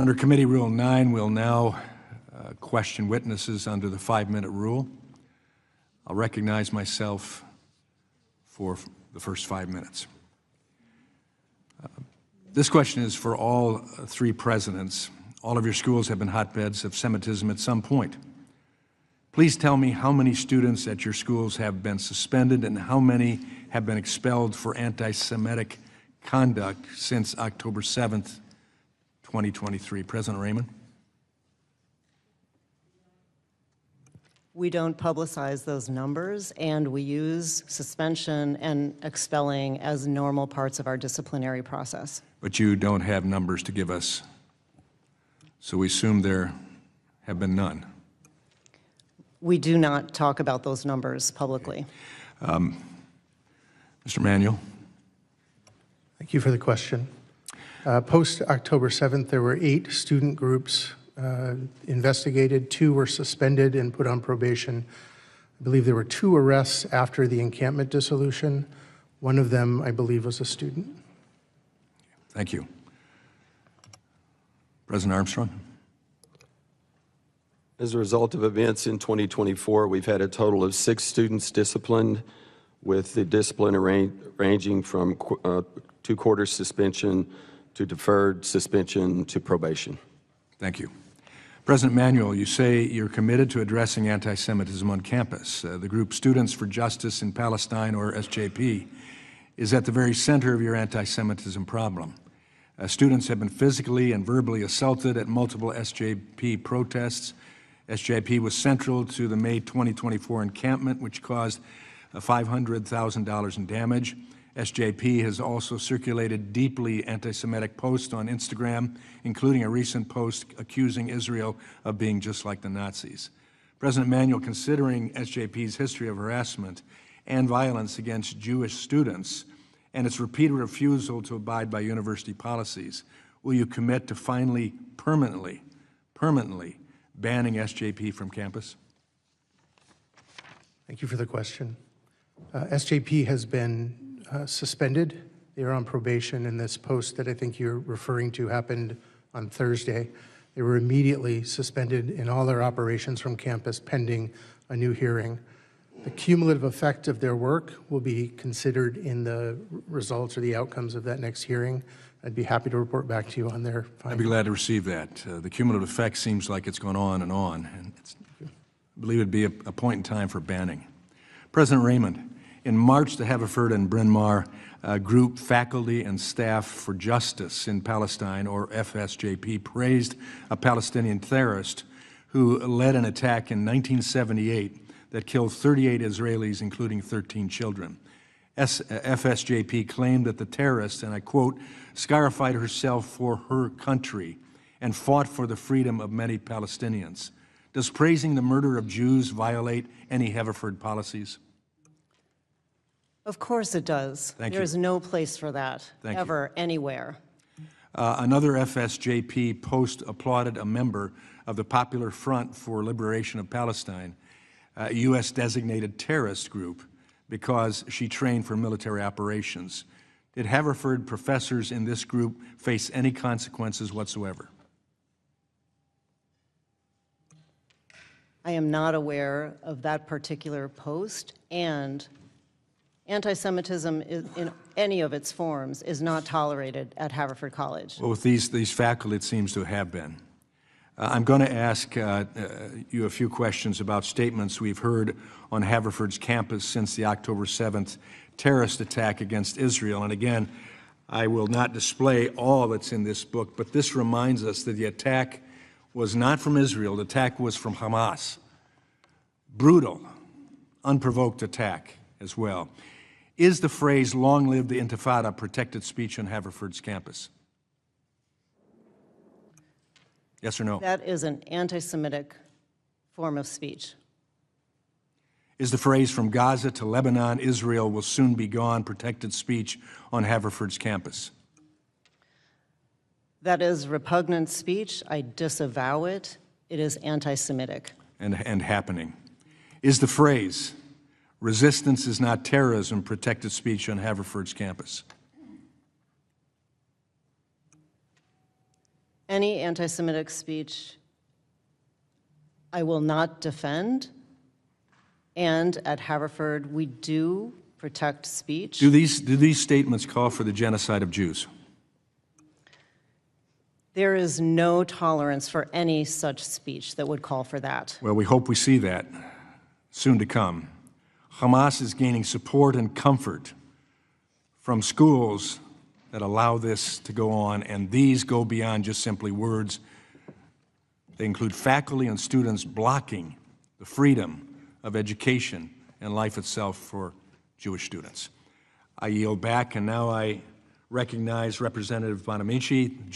Under Committee Rule 9, we'll now question witnesses under the 5-minute rule. I'll recognize myself for the first 5 minutes. This question is for all 3 presidents. All of your schools have been hotbeds of Semitism at some point. Please tell me how many students at your schools have been suspended and how many have been expelled for anti-Semitic conduct since October 7th, 2023. President Raymond? We don't publicize those numbers, and we use suspension and expelling as normal parts of our disciplinary process. But you don't have numbers to give us, so we assume there have been none. We do not talk about those numbers publicly. Mr. Manuel? Thank you for the question. Post-October 7th, there were 8 student groups investigated. 2 were suspended and put on probation. I believe there were 2 arrests after the encampment dissolution. One of them, I believe, was a student. Thank you. President Armstrong? As a result of events in 2024, we've had a total of 6 students disciplined, with the discipline ranging from 2-quarter suspension to deferred suspension to probation. Thank you. President Manuel, you say you're committed to addressing anti-Semitism on campus. The group Students for Justice in Palestine, or SJP, is at the very center of your anti-Semitism problem. Students have been physically and verbally assaulted at multiple SJP protests. SJP was central to the May 2024 encampment, which caused $500,000 in damage. SJP has also circulated deeply anti-Semitic posts on Instagram, including a recent post accusing Israel of being just like the Nazis. President Manuel, considering SJP's history of harassment and violence against Jewish students and its repeated refusal to abide by university policies, will you commit to finally permanently banning SJP from campus? Thank you for the question. SJP has been suspended. They are on probation, and this post that I think you're referring to happened on Thursday. They were immediately suspended in all their operations from campus pending a new hearing. The cumulative effect of their work will be considered in the results or the outcomes of that next hearing. I'd be happy to report back to you on their findings. I'd be glad to receive that. The cumulative effect seems like it's gone on, and I believe it'd be a point in time for banning. President Raymond, in March, the Haverford and Bryn Mawr group Faculty and Staff for Justice in Palestine, or FSJP, praised a Palestinian terrorist who led an attack in 1978 that killed 38 Israelis, including 13 children. FSJP claimed that the terrorist, and I quote, scarified herself for her country and fought for the freedom of many Palestinians. Does praising the murder of Jews violate any Haverford policies? Of course it does. Thank you. There is no place for that, ever, anywhere. Another FSJP post applauded a member of the Popular Front for Liberation of Palestine, a U.S.-designated terrorist group, because she trained for military operations. Did Haverford professors in this group face any consequences whatsoever? I am not aware of that particular post, and anti-Semitism in any of its forms is not tolerated at Haverford College. Well, with these faculty, it seems to have been. I'm going to ask you a few questions about statements we've heard on Haverford's campus since the October 7th terrorist attack against Israel. And again, I will not display all that's in this book, but this reminds us that the attack was not from Israel. The attack was from Hamas. Brutal, unprovoked attack as well. Is the phrase, "Long live the Intifada," protected speech on Haverford's campus? Yes or no? That is an anti-Semitic form of speech. Is the phrase, "From Gaza to Lebanon, Israel will soon be gone," protected speech on Haverford's campus? That is repugnant speech. I disavow it. It is anti-Semitic. And happening. Is the phrase, "Resistance is not terrorism," protected speech on Haverford's campus? Any anti-Semitic speech I will not defend, and at Haverford, we do protect speech. Do these statements call for the genocide of Jews? There is no tolerance for any such speech that would call for that. Well, we hope we see that soon to come. Hamas is gaining support and comfort from schools that allow this to go on, and these go beyond just simply words. They include faculty and students blocking the freedom of education and life itself for Jewish students. I yield back, and now I recognize Representative Bonamici,